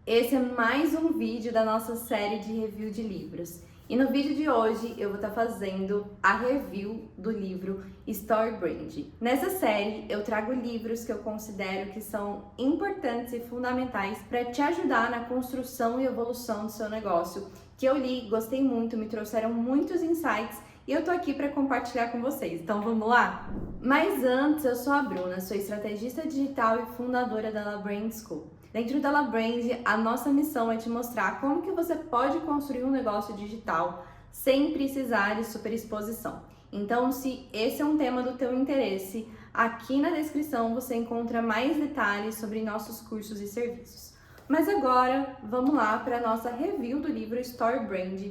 Esse é mais um vídeo da nossa série de review de livros. E no vídeo de hoje eu vou estar fazendo a review do livro Story Brand. Nessa série eu trago livros que eu considero que são importantes e fundamentais para te ajudar na construção e evolução do seu negócio, que eu li, gostei muito, me trouxeram muitos insights e eu tô aqui para compartilhar com vocês. Então vamos lá? Mas antes, eu sou a Bruna, sou estrategista digital e fundadora da LaBrand School. Dentro da LaBrand, a nossa missão é te mostrar como que você pode construir um negócio digital sem precisar de superexposição. Então, se esse é um tema do teu interesse, aqui na descrição você encontra mais detalhes sobre nossos cursos e serviços. Mas agora, vamos lá para a nossa review do livro Story Brand.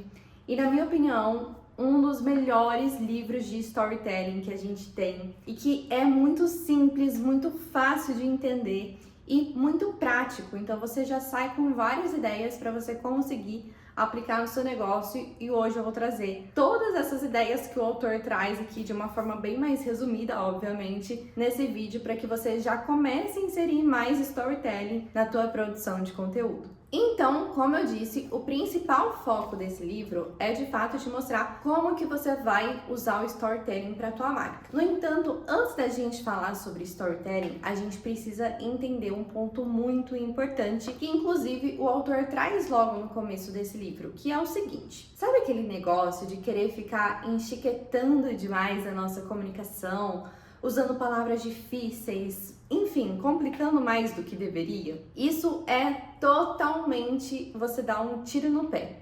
E na minha opinião, um dos melhores livros de storytelling que a gente tem e que é muito simples, muito fácil de entender e muito prático. Então você já sai com várias ideias para você conseguir aplicar no seu negócio e hoje eu vou trazer todas essas ideias que o autor traz aqui de uma forma bem mais resumida, obviamente, nesse vídeo para que você já comece a inserir mais storytelling na tua produção de conteúdo. Então, como eu disse, o principal foco desse livro é de fato te mostrar como que você vai usar o storytelling para a tua marca. No entanto, antes da gente falar sobre storytelling, a gente precisa entender um ponto muito importante que inclusive o autor traz logo no começo desse livro, que é o seguinte: sabe aquele negócio de querer ficar enchiquetando demais a nossa comunicação, usando palavras difíceis, enfim, complicando mais do que deveria? Isso é totalmente você dar um tiro no pé.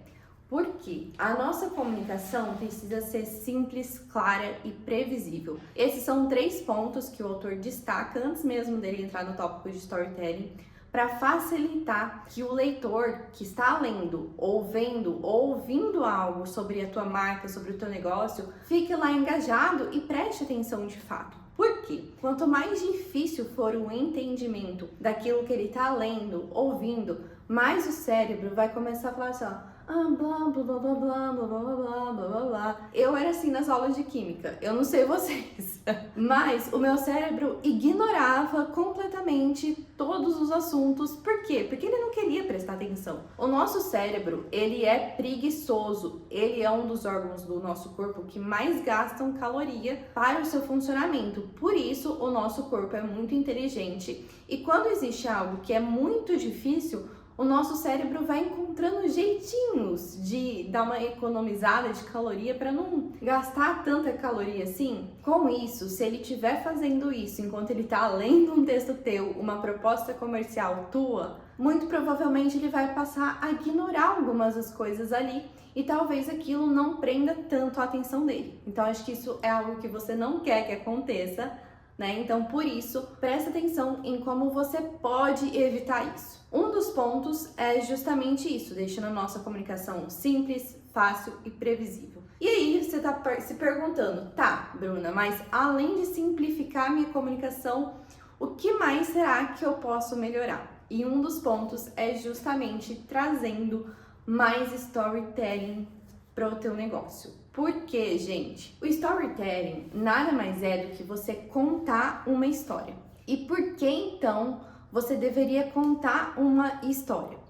Porque a nossa comunicação precisa ser simples, clara e previsível. Esses são 3 pontos que o autor destaca antes mesmo dele entrar no tópico de storytelling, para facilitar que o leitor que está lendo, ou vendo, ou ouvindo algo sobre a tua marca, sobre o teu negócio, fique lá engajado e preste atenção de fato. Por quê? Quanto mais difícil for o entendimento daquilo que ele está lendo, ouvindo, mais o cérebro vai começar a falar assim, ó, blá, blá, blá, blá, blá, blá, blá, blá, blá, blá, blá. Eu era assim nas aulas de química, eu não sei vocês, mas o meu cérebro ignorava completamente todos os assuntos. Por quê? Porque ele não queria prestar atenção. O nosso cérebro, ele é preguiçoso, ele é um dos órgãos do nosso corpo que mais gastam caloria para o seu funcionamento. Por isso, o nosso corpo é muito inteligente e quando existe algo que é muito difícil, o nosso cérebro vai encontrando jeitinhos de dar uma economizada de caloria para não gastar tanta caloria assim. Com isso, se ele estiver fazendo isso enquanto ele está lendo um texto teu, uma proposta comercial tua, muito provavelmente ele vai passar a ignorar algumas das coisas ali e talvez aquilo não prenda tanto a atenção dele. Então acho que isso é algo que você não quer que aconteça, né? Então, por isso, presta atenção em como você pode evitar isso. Um dos pontos é justamente isso, deixando a nossa comunicação simples, fácil e previsível. E aí você está se perguntando, tá, Bruna, mas além de simplificar minha comunicação, o que mais será que eu posso melhorar? E um dos pontos é justamente trazendo mais storytelling para o teu negócio. Por quê, gente? O storytelling nada mais é do que você contar uma história. E por que então você deveria contar uma história?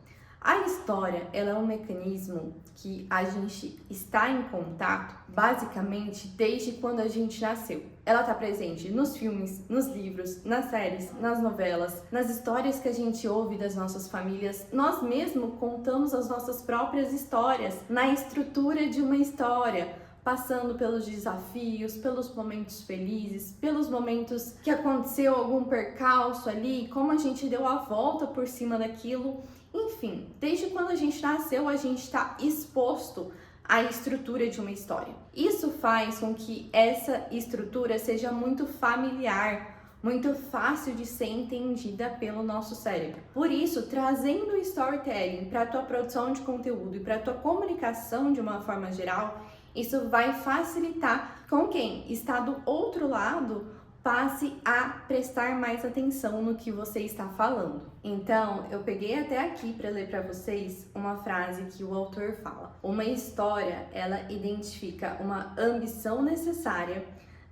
A história, ela é um mecanismo que a gente está em contato basicamente desde quando a gente nasceu. Ela está presente nos filmes, nos livros, nas séries, nas novelas, nas histórias que a gente ouve das nossas famílias. Nós mesmos contamos as nossas próprias histórias na estrutura de uma história, passando pelos desafios, pelos momentos felizes, pelos momentos que aconteceu algum percalço ali, como a gente deu a volta por cima daquilo. Enfim, desde quando a gente nasceu, a gente está exposto à estrutura de uma história. Isso faz com que essa estrutura seja muito familiar, muito fácil de ser entendida pelo nosso cérebro. Por isso, trazendo o storytelling para a tua produção de conteúdo e para a tua comunicação de uma forma geral, isso vai facilitar com quem está do outro lado passe a prestar mais atenção no que você está falando. Então, eu peguei até aqui para ler para vocês uma frase que o autor fala. Uma história, ela identifica uma ambição necessária,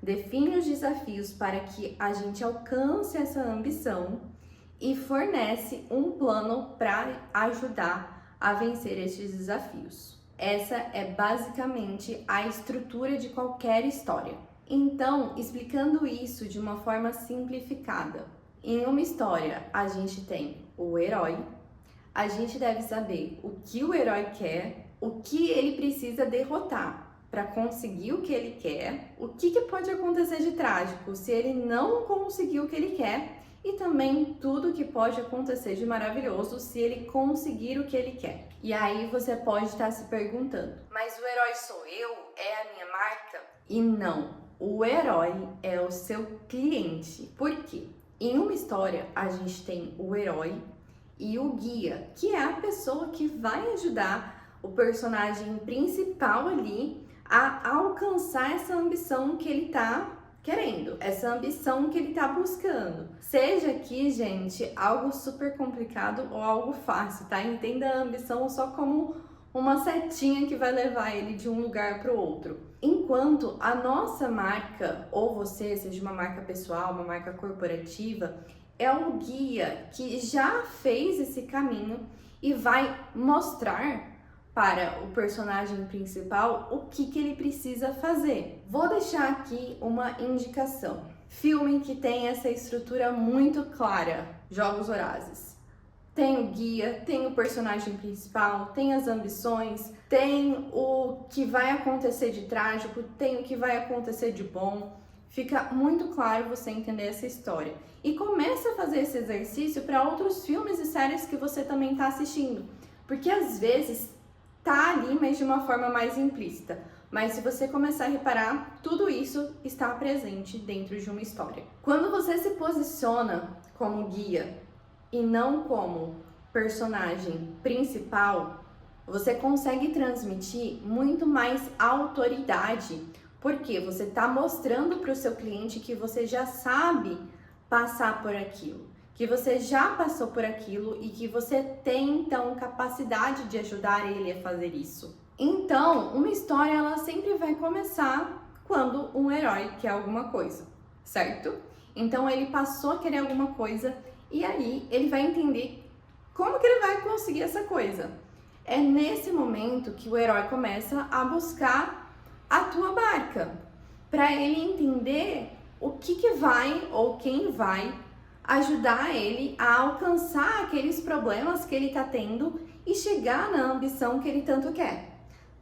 define os desafios para que a gente alcance essa ambição e fornece um plano para ajudar a vencer estes desafios. Essa é basicamente a estrutura de qualquer história. Então, explicando isso de uma forma simplificada, em uma história a gente tem o herói, a gente deve saber o que o herói quer, o que ele precisa derrotar para conseguir o que ele quer, o que pode acontecer de trágico se ele não conseguir o que ele quer e também tudo que pode acontecer de maravilhoso se ele conseguir o que ele quer. E aí você pode estar se perguntando, mas o herói sou eu? É a minha marca? E não, o herói é o seu cliente. Por quê? Em uma história a gente tem o herói e o guia, que é a pessoa que vai ajudar o personagem principal ali a alcançar essa ambição que ele tá querendo, essa ambição que ele tá buscando. Seja aqui, gente, algo super complicado ou algo fácil, tá? Entenda a ambição só como uma setinha que vai levar ele de um lugar para o outro. Enquanto a nossa marca, ou você, seja uma marca pessoal, uma marca corporativa, é um guia que já fez esse caminho e vai mostrar para o personagem principal o que ele precisa fazer. Vou deixar aqui uma indicação. Filme que tem essa estrutura muito clara, Jogos Vorazes. Tem o guia, tem o personagem principal, tem as ambições, tem o que vai acontecer de trágico, tem o que vai acontecer de bom. Fica muito claro você entender essa história. E começa a fazer esse exercício para outros filmes e séries que você também está assistindo. Porque às vezes tá ali, mas de uma forma mais implícita. Mas se você começar a reparar, tudo isso está presente dentro de uma história. Quando você se posiciona como guia e não como personagem principal, você consegue transmitir muito mais autoridade, porque você está mostrando para o seu cliente que você já sabe passar por aquilo, que você já passou por aquilo e que você tem, então, capacidade de ajudar ele a fazer isso. Então, uma história, ela sempre vai começar quando um herói quer alguma coisa, certo? Então, ele passou a querer alguma coisa e aí ele vai entender como que ele vai conseguir essa coisa. É nesse momento que o herói começa a buscar a tua marca, para ele entender o que vai ou quem vai ajudar ele a alcançar aqueles problemas que ele está tendo e chegar na ambição que ele tanto quer.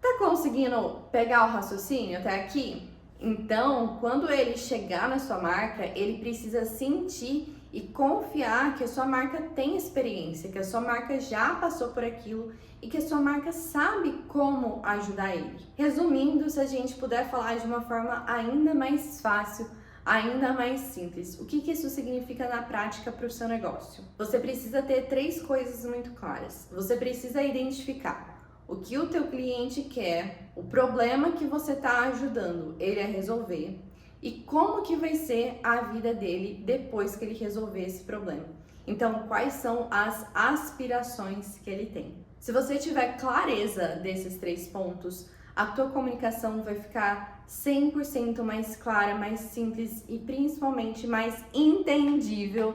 Tá conseguindo pegar o raciocínio até aqui? Então, quando ele chegar na sua marca, ele precisa sentir e confiar que a sua marca tem experiência, que a sua marca já passou por aquilo e que a sua marca sabe como ajudar ele. Resumindo, se a gente puder falar de uma forma ainda mais fácil, ainda mais simples. O que isso significa na prática para o seu negócio? Você precisa ter 3 coisas muito claras. Você precisa identificar o que o teu cliente quer, o problema que você está ajudando ele a resolver e como que vai ser a vida dele depois que ele resolver esse problema. Então, quais são as aspirações que ele tem? Se você tiver clareza desses 3 pontos, a tua comunicação vai ficar 100% mais clara, mais simples e principalmente mais entendível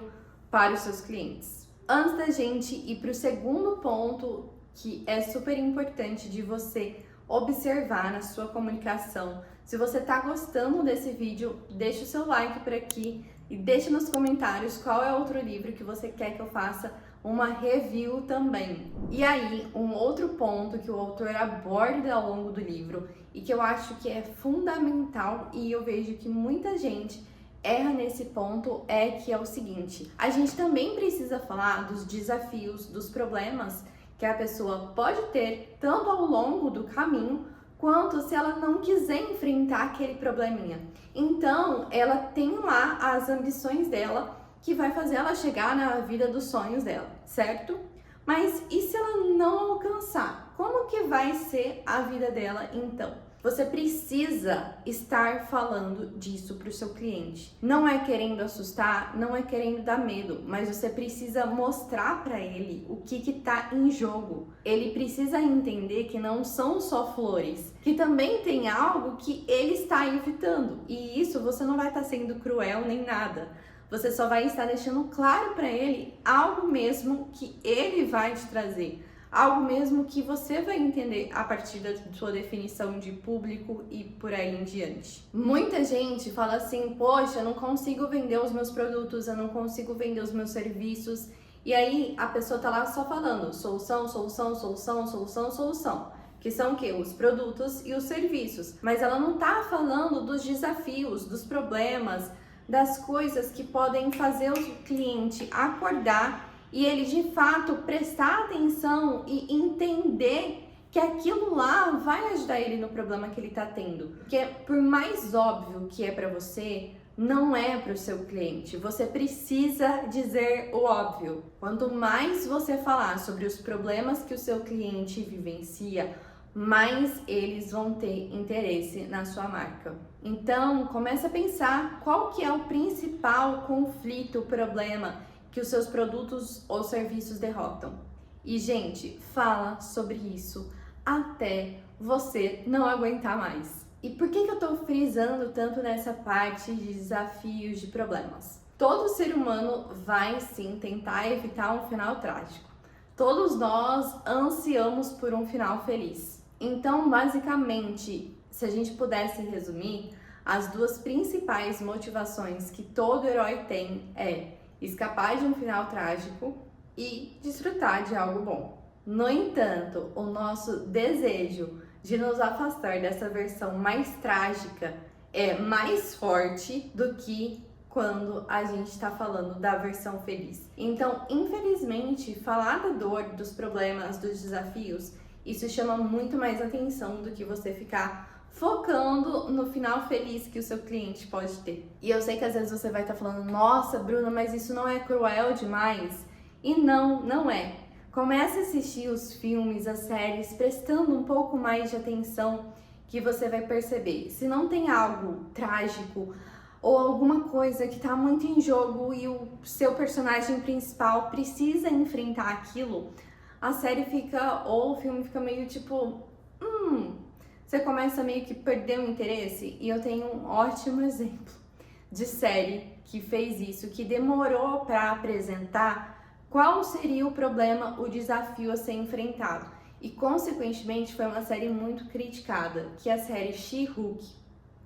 para os seus clientes. Antes da gente ir para o segundo ponto, que é super importante de você observar na sua comunicação. Se você está gostando desse vídeo, deixa o seu like por aqui e deixa nos comentários qual é outro livro que você quer que eu faça uma review também. E aí, um outro ponto que o autor aborda ao longo do livro e que eu acho que é fundamental e eu vejo que muita gente erra nesse ponto é que é o seguinte: a gente também precisa falar dos desafios, dos problemas que a pessoa pode ter tanto ao longo do caminho quanto se ela não quiser enfrentar aquele probleminha. Então, ela tem lá as ambições dela que vai fazer ela chegar na vida dos sonhos dela, certo? Mas e se ela não alcançar? Como que vai ser a vida dela então? Você precisa estar falando disso para o seu cliente. Não é querendo assustar, não é querendo dar medo, mas você precisa mostrar para ele o que está em jogo. Ele precisa entender que não são só flores, que também tem algo que ele está evitando. E isso você não vai estar sendo cruel nem nada. você só vai estar deixando claro para ele algo mesmo que ele vai te trazer, algo mesmo que você vai entender a partir da sua definição de público e por aí em diante. Muita gente fala assim, poxa, eu não consigo vender os meus produtos, eu não consigo vender os meus serviços, e aí a pessoa tá lá só falando solução, solução, solução, solução, solução, que são o quê? Os produtos e os serviços, mas ela não tá falando dos desafios, dos problemas, das coisas que podem fazer o cliente acordar e ele de fato prestar atenção e entender que aquilo lá vai ajudar ele no problema que ele está tendo. Porque por mais óbvio que é para você, não é para o seu cliente. Você precisa dizer o óbvio. Quanto mais você falar sobre os problemas que o seu cliente vivencia, mais eles vão ter interesse na sua marca. Então, comece a pensar qual que é o principal conflito, problema que os seus produtos ou serviços derrotam. E, gente, fala sobre isso até você não aguentar mais. E por que eu tô frisando tanto nessa parte de desafios, de problemas? Todo ser humano vai sim tentar evitar um final trágico. Todos nós ansiamos por um final feliz. Então, basicamente, se a gente pudesse resumir, as duas principais motivações que todo herói tem é escapar de um final trágico e desfrutar de algo bom. No entanto, o nosso desejo de nos afastar dessa versão mais trágica é mais forte do que quando a gente está falando da versão feliz. Então, infelizmente, falar da dor, dos problemas, dos desafios, isso chama muito mais atenção do que você ficar focando no final feliz que o seu cliente pode ter. E eu sei que às vezes você vai estar falando, nossa, Bruna, mas isso não é cruel demais? E não, não é. Comece a assistir os filmes, as séries, prestando um pouco mais de atenção que você vai perceber. Se não tem algo trágico ou alguma coisa que está muito em jogo e o seu personagem principal precisa enfrentar aquilo, a série fica, ou o filme fica meio tipo, você começa meio que perder o interesse. E eu tenho um ótimo exemplo de série que fez isso, que demorou para apresentar qual seria o problema, o desafio a ser enfrentado. E, consequentemente, foi uma série muito criticada, que é a série She-Hulk.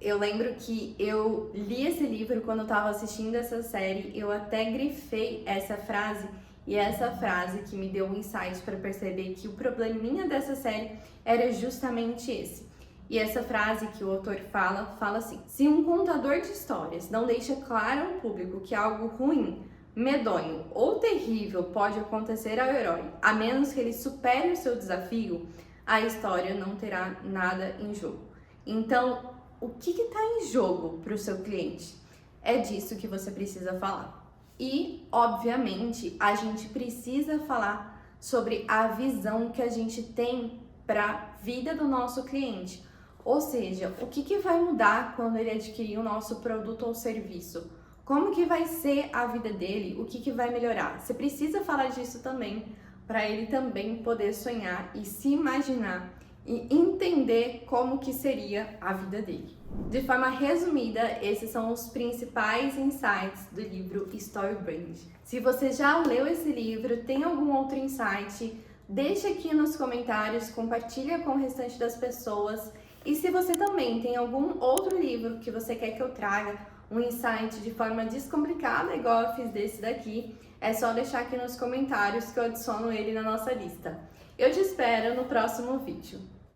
Eu lembro que eu li esse livro quando eu estava assistindo essa série, eu até grifei essa frase, e essa frase que me deu um insight para perceber que o probleminha dessa série era justamente esse. E essa frase que o autor fala assim: se um contador de histórias não deixa claro ao público que algo ruim, medonho ou terrível pode acontecer ao herói, a menos que ele supere o seu desafio, a história não terá nada em jogo. Então, o que está em jogo para o seu cliente? É disso que você precisa falar. E, obviamente, a gente precisa falar sobre a visão que a gente tem para a vida do nosso cliente. Ou seja, o que vai mudar quando ele adquirir o nosso produto ou serviço? Como que vai ser a vida dele? O que vai melhorar? Você precisa falar disso também, para ele também poder sonhar e se imaginar e entender como que seria a vida dele. De forma resumida, esses são os principais insights do livro Story Brand. Se você já leu esse livro, tem algum outro insight, deixa aqui nos comentários, compartilha com o restante das pessoas. E se você também tem algum outro livro que você quer que eu traga, um insight de forma descomplicada, igual eu fiz desse daqui, é só deixar aqui nos comentários que eu adiciono ele na nossa lista. Eu te espero no próximo vídeo.